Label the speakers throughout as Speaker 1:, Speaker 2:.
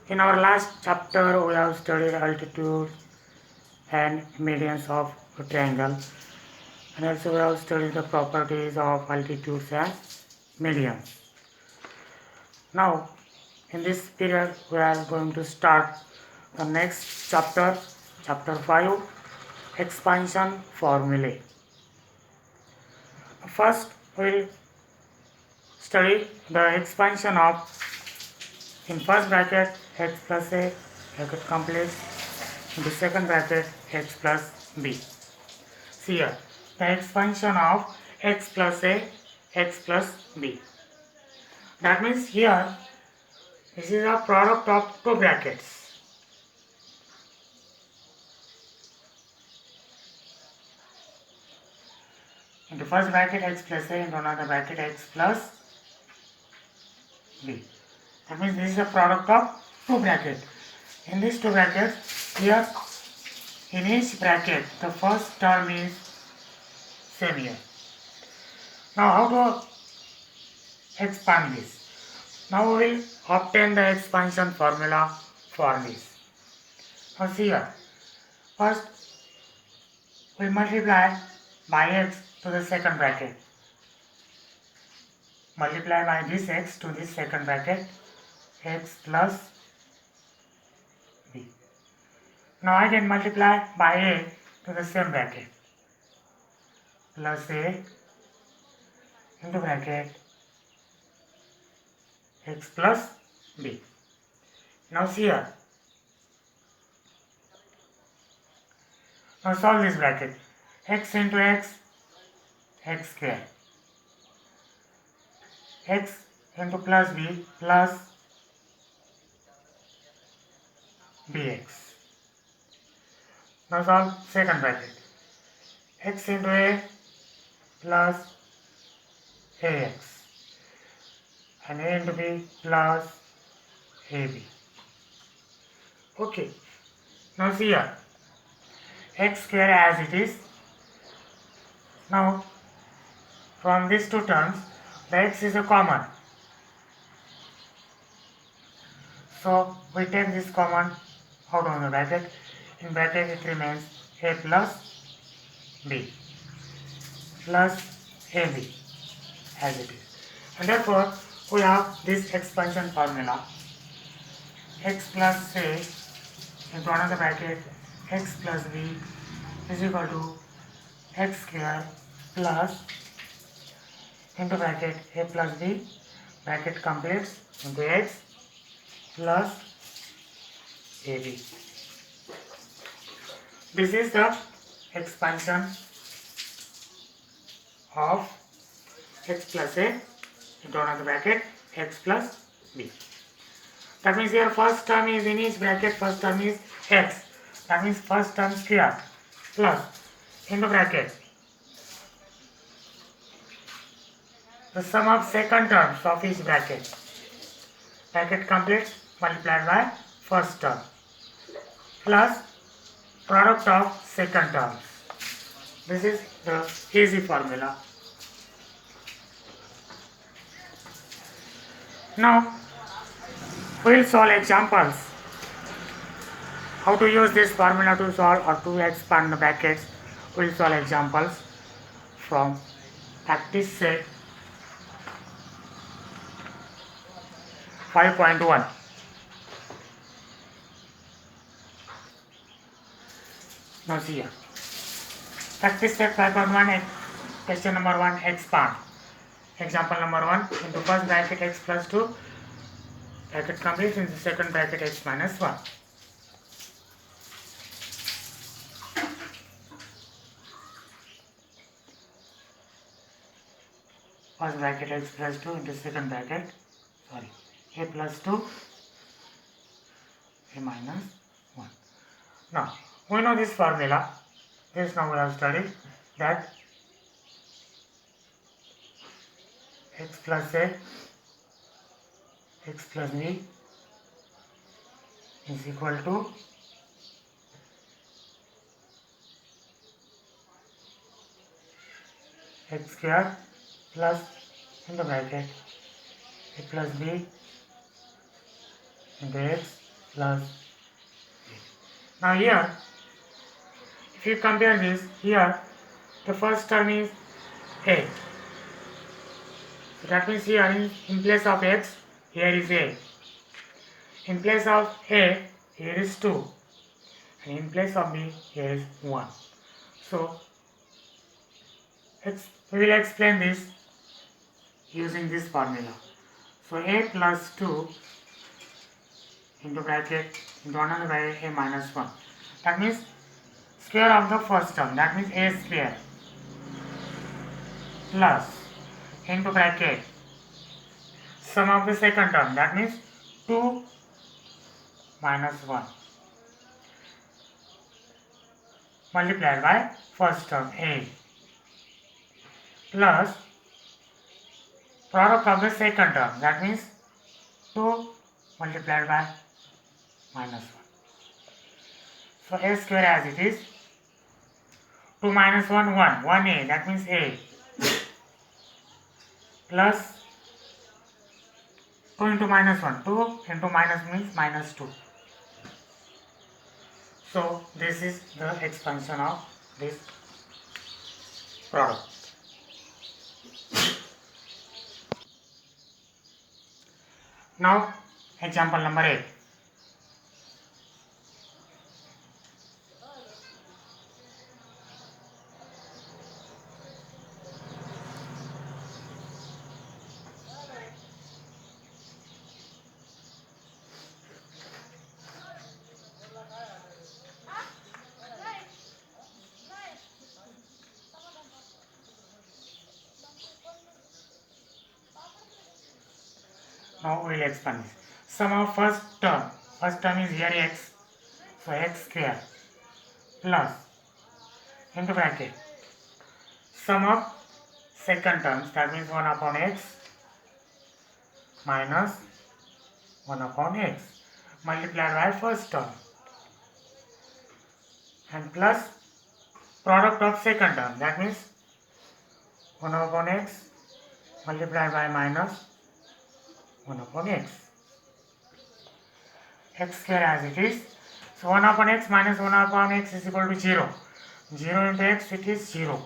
Speaker 1: In our last chapter, we have studied altitude and medians of a triangle, and also we have studied the properties of altitudes and medians. Now, in this period, we are going to start the next chapter, chapter 5, expansion formulae. First, we will study the expansion of, in first bracket, x plus a, bracket complete, in the second bracket, x plus b. See here, the expansion of x plus a, x plus b. That means here, this is a product of two brackets. In the first bracket, x plus a, into another bracket, x plus b. That means this is a product of two brackets. In these two brackets, here in each bracket, the first term is same here. Now, how to expand this? Now, we will obtain the expansion formula for this. Now, see here. First, we multiply by x to the second bracket. Multiply by this x to this second bracket, x plus b. Now I can multiply by a to the same bracket, plus a into bracket x plus b. Now see here. Now solve this bracket. X into x, x square. X into plus b plus bx. Now solve second bracket. X into a plus ax and a into b plus ab. Okay. Now see here. X square as it is. Now from these two terms, the x is a common. So we take this common out of the bracket. In bracket it remains a plus b plus ab as it is. And therefore we have this expansion formula. X plus a into another bracket x plus b is equal to x square plus into bracket a plus b, bracket completes, into x plus ab. This is the expansion of x plus a into another bracket x plus b. That means here first term is in each bracket, first term is x. That means first term square plus into bracket the sum of second terms of each bracket. Bracket completes, multiplied by first term plus product of second terms. This is the easy formula. Now we will solve examples. How to use this formula to solve or to expand the brackets. We will solve examples from practice set 5.1. Now see here. Practice set 5.1, question number 1, expand. Example number 1, into first bracket x plus 2, bracket complete, into second bracket x minus 1. First bracket x plus 2 into second bracket, a plus 2, a minus 1. Now, we know this formula. This now we have studied that x plus a, x plus b is equal to x square plus in the bracket a plus b into x plus b. Now here, if you compare this, here the first term is a. So that means here in place of x, here is a. In place of a, here is 2. And in place of b, here is 1. So we will explain this using this formula. So a plus 2 into bracket into another bracket a minus 1. That means square of the first term, that means a square, plus into bracket sum of the second term, that means 2 minus 1, multiplied by first term a, plus product of the second term, that means 2 multiplied by minus 1. So a square as it is, 2 minus 1, 1, 1a, that means a, plus 2 into minus 1, 2 into minus means minus 2. So this is the expansion of this product. Now example number 8. Now we will expand this. Sum of first term is here x, so x square, plus into bracket sum of second terms, that means 1 upon x minus 1 upon x, multiplied by first term, and plus product of second term, that means 1 upon x multiplied by minus 1 upon x. X square as it is. So 1 upon x minus 1 upon x is equal to 0. 0 into x, it is 0.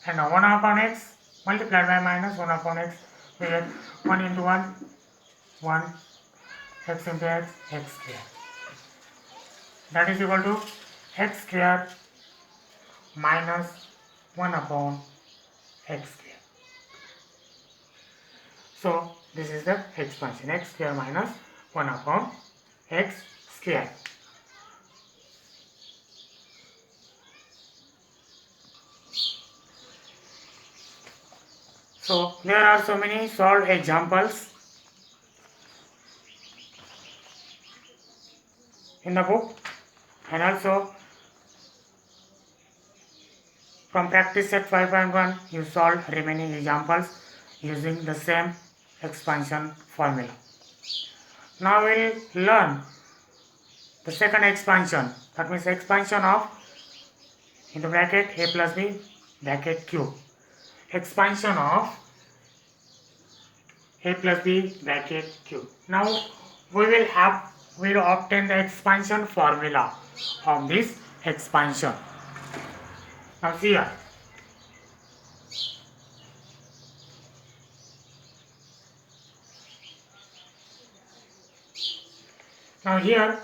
Speaker 1: And now 1 upon x multiplied by minus 1 upon x, we get 1 into 1, 1, x into x, x square. That is equal to x square minus 1 upon x square. So this is the expansion, x square minus 1 upon x square. So there are so many solved examples in the book, and also from practice set 5.1 you solve remaining examples using the same expansion formula. Now we will learn the second expansion, that means expansion of into bracket a plus b bracket cube. Expansion of a plus b bracket cube. Now we will obtain the expansion formula of this expansion. Now see here. Now here,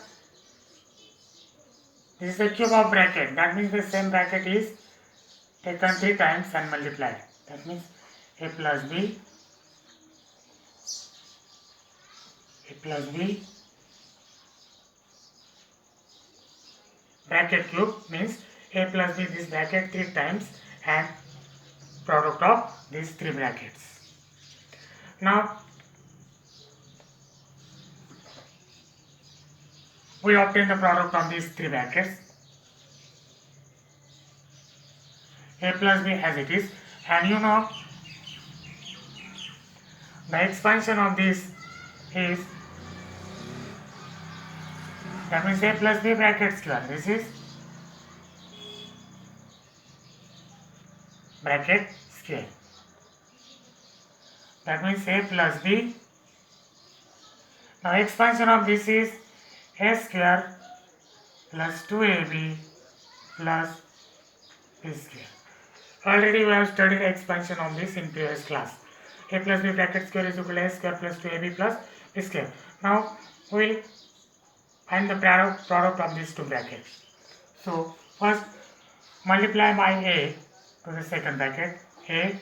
Speaker 1: this is the cube of bracket. That means the same bracket is taken 3 times and multiplied. That means a plus b bracket cube means a plus b this bracket 3 times and product of these 3 brackets. Now we obtain the product of these 3 brackets, a plus b as it is, and you know the expansion of this is, that means a plus b bracket square. This is bracket square. That means a plus b Now expansion of this is a square plus 2ab plus b square. Already we have studied expansion of this in previous class. A plus b bracket square is equal to a square plus 2ab plus b square. Now we will find the product of these two brackets. So first multiply by a to the second bracket, a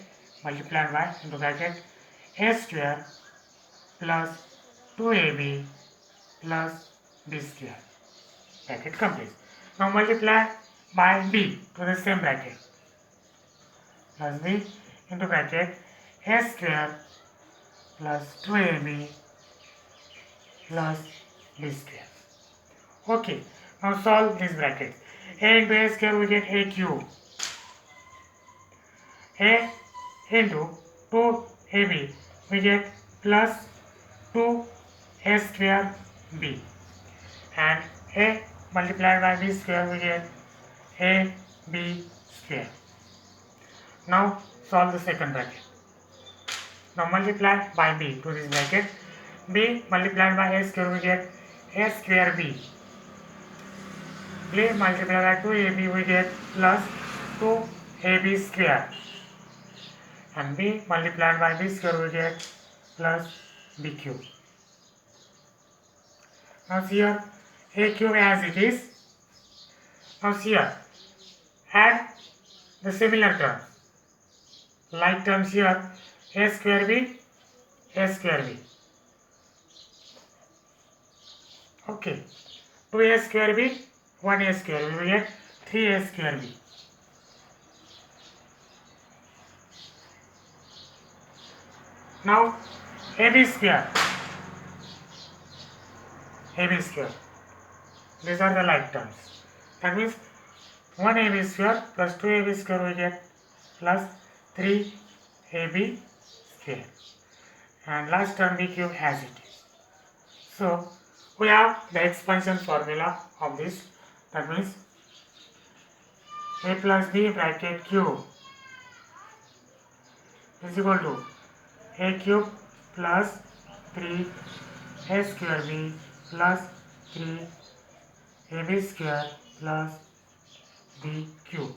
Speaker 1: multiplied by into bracket a square plus 2ab plus b square, bracket complete. Now multiply by b to the same bracket, plus b into bracket a square plus 2ab plus b square. Okay, now solve these brackets. A into a square we get a cube. A into 2ab we get plus 2a square b, and a multiplied by b square we get a b square. Now solve the second bracket. Now multiply by b to this bracket. B multiplied by a square we get a square b. B multiplied by 2ab we get plus 2ab square, and b multiplied by b square we get plus b cube. Now here a cube as it is. Now here add the similar terms, like terms here, a square b, a square b. Okay, 2a square b, 1a square b, we get 3a square b. Now ab square, ab square, these are the like terms. That means 1ab square plus 2ab square we get plus 3ab square, and last term b cube as it is. So we have the expansion formula of this. That means a plus b bracket cube is equal to a cube plus 3a square b plus 3ab square plus b cube.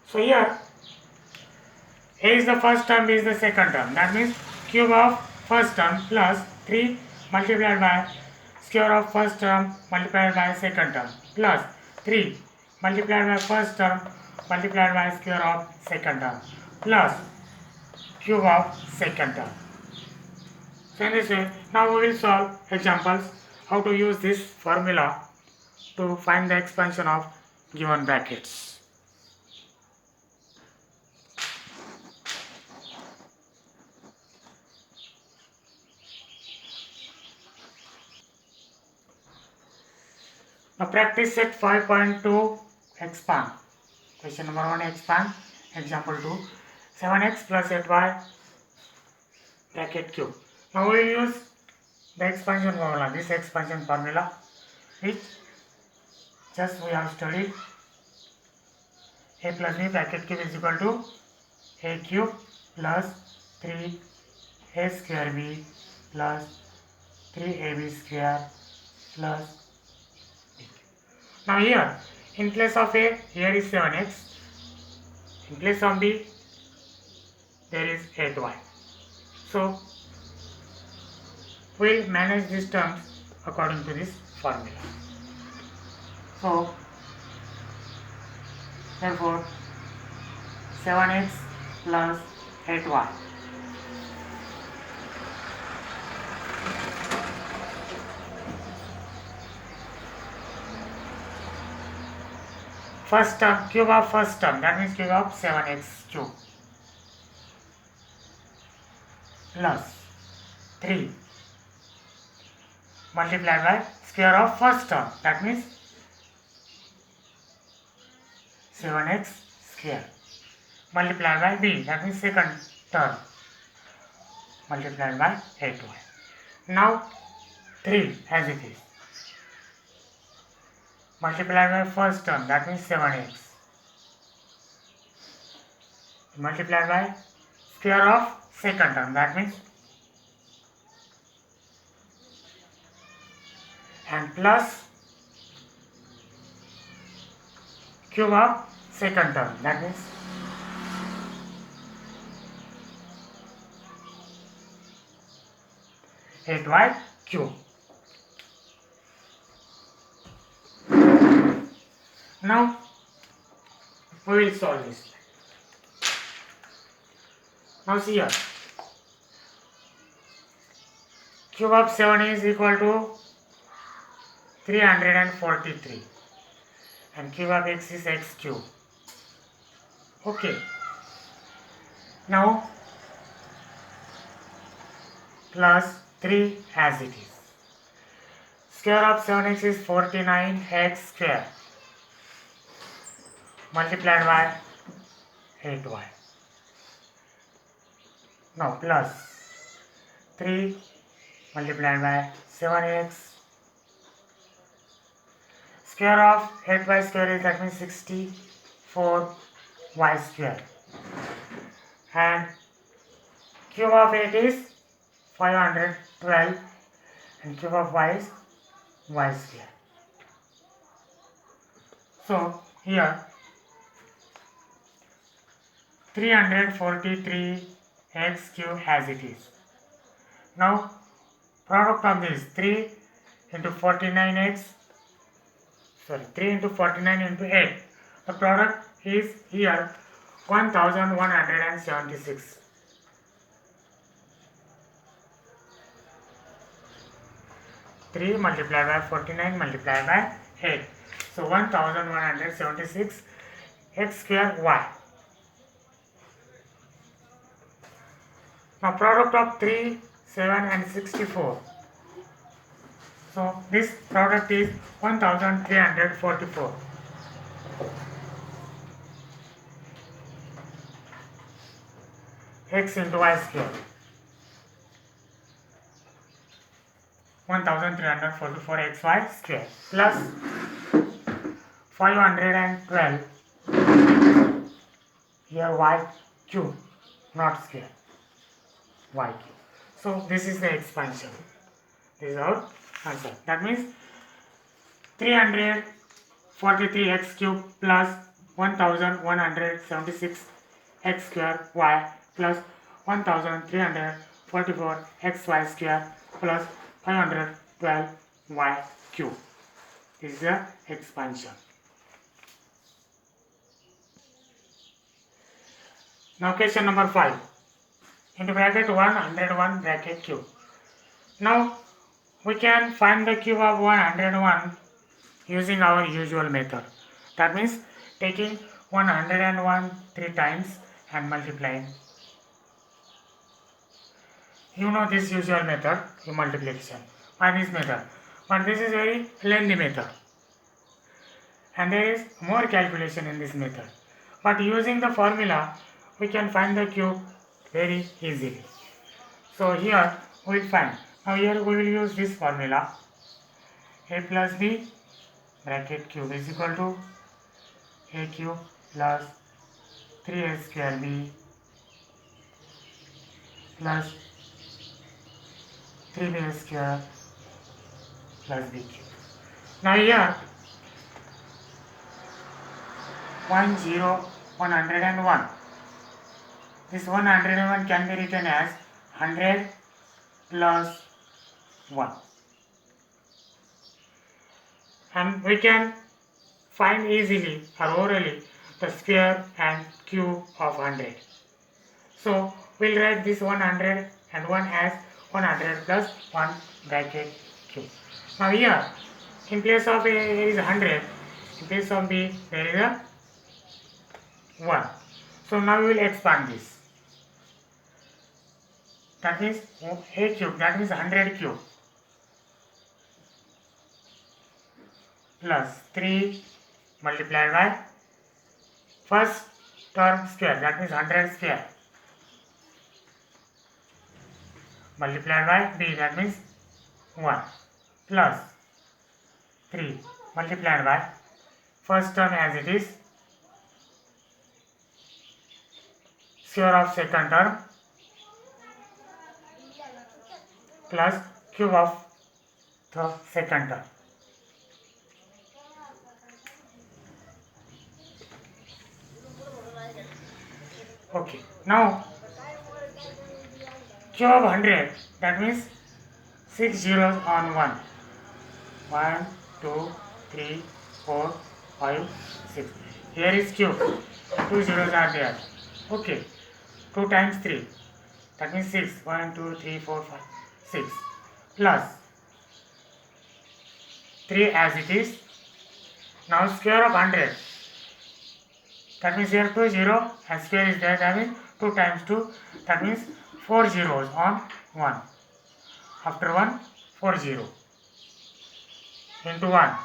Speaker 1: So here a is the first term, b is the second term. That means cube of first term plus 3 multiplied by square of first term multiplied by second term plus 3 multiplied by first term multiplied by square of second term plus cube of second term. So in this way, now we will solve examples how to use this formula to find the expansion of given brackets. Now practice set 5.2 expand. Question number 1 expand. Example 2 7x plus 8y bracket cube. Now we will use the expansion formula, this expansion formula which just we have studied. A plus b bracket cube is equal to a cube plus 3a square b plus 3ab square plus b. Now here in place of a, here is 7x, in place of b there is 8y. So we will manage these terms according to this formula. So therefore 7x plus 8y first term, cube of first term, that means cube of 7x cube plus 3 multiplied by square of first term, that means 7x square multiplied by b, that means second term, multiplied by 8y. Now 3 as it is. multiplied by first term, that means 7x, multiplied by square of second term, that means, and plus cube of second term, that means 8y cube. Now we will solve this. Now see here, cube of 7 is equal to 343 and cube of x is x cube. Okay. Now plus 3 as it is. Square of 7x is 49x square multiplied by 8y. Now plus 3 multiplied by 7x. Square of 8y square is, that means 64y square. And cube of 8 is 512 and cube of y is y square. So here 343 x cube as it is. Now product of this 3 into 49x, 3 into 49 into 8. The product is here 1176. Three multiplied by 49 multiplied by 8. So 1176 x square y. Now product of 3, 7 and 64. So this product is 1344. X into y square. 1344 xy square plus 512 here y cube, not square, y cube. So this is the expansion. This is our answer. That means 343 x cube plus 1176 x square y plus 1344 xy square plus 512 y cube. This is the expansion. Now question number 5. Into bracket 101 bracket cube. Now we can find the cube of 101 using our usual method. That means taking 101 3 times and multiplying. You know this usual method, multiplication, by this method. But this is very lengthy method. And there is more calculation in this method. But using the formula, we can find the cube very easily. So here we will find. Now here we will use this formula. A plus b bracket cube is equal to a cube plus 3a square b plus 3b square plus b cube. Now here 101. This 101 can be written as 100 plus 1. And we can find easily or orally the square and cube of 100. So we'll write this 101 as 100 plus 1 bracket cube. Now here in place of A is 100, in place of B there is a 1. So now we will expand this. That means A cube, that means 100 cube plus 3 multiplied by first term square, that means 100 square, multiplied by B, that means 1, plus 3 multiplied by first term as it is, square of second term plus cube of the second term. Okay, now cube of 100, that means 6 zeros on 1. 1, 2, 3, 4, 5, 6. Here is cube. 2 zeros are there. Okay. 2 times 3. That means 6. 1, 2, 3, 4, 5, 6. Plus 3 as it is. Now square of 100. That means here 2 0 and square is there. That means 2 times 2. That means 4 zeros on 1. After 1, 4 0. Into 1.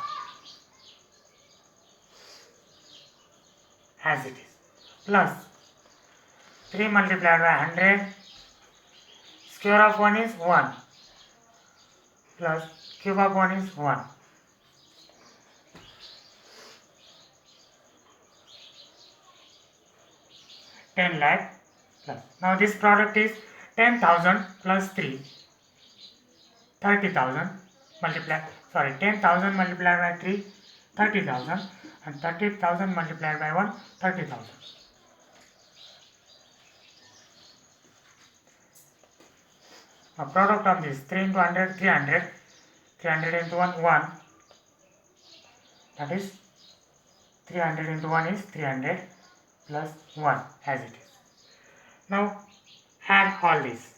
Speaker 1: As it is. Plus 3 multiplied by 100. Square of 1 is 1. Plus cube of 1 is 1. Ten lakh plus. Now this product is 10,000 plus 3. 30,000 multiplied. Sorry, 10,000 multiplied by 3. 30,000 and 30,000 multiplied by 1. 30,000. Now product of this 3 into 100, 300. 300 into 1, 1. That is 300 into 1 is 300 plus 1 as it is. Now add all this.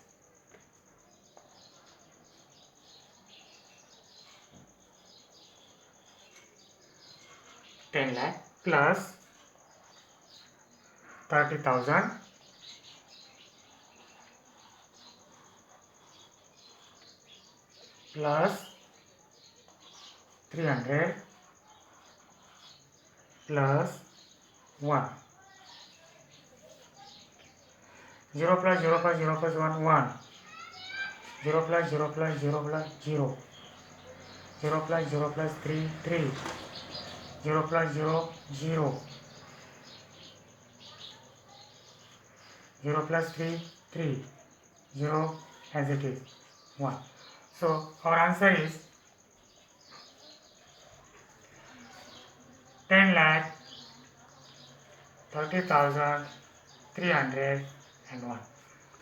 Speaker 1: Ten lakh plus 30,000 plus 300 plus 1. 0 plus 0 plus 0 plus 1, 1. 0 plus 0 plus 0 plus 0. 0 plus 0 plus 3, 3. 0 plus 0, 0. 0 plus 3, 3. 0 as it is, 1. So our answer is 10 lakh 30,301.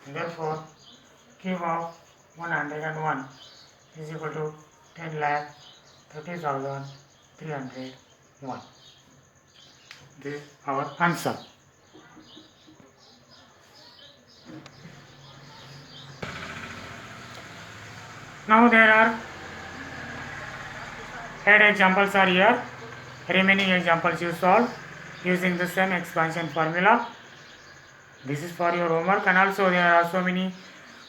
Speaker 1: Therefore, cube of 101 is equal to 10 lakh 30,301. This is our answer. Now there are 8 examples are here. Remaining examples you solve using the same expansion formula. This is for your homework, and also there are so many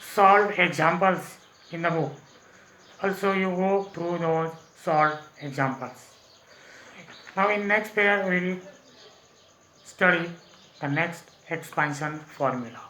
Speaker 1: solved examples in the book. Also you go through those solved examples. Now in next pair we will study the next expansion formula.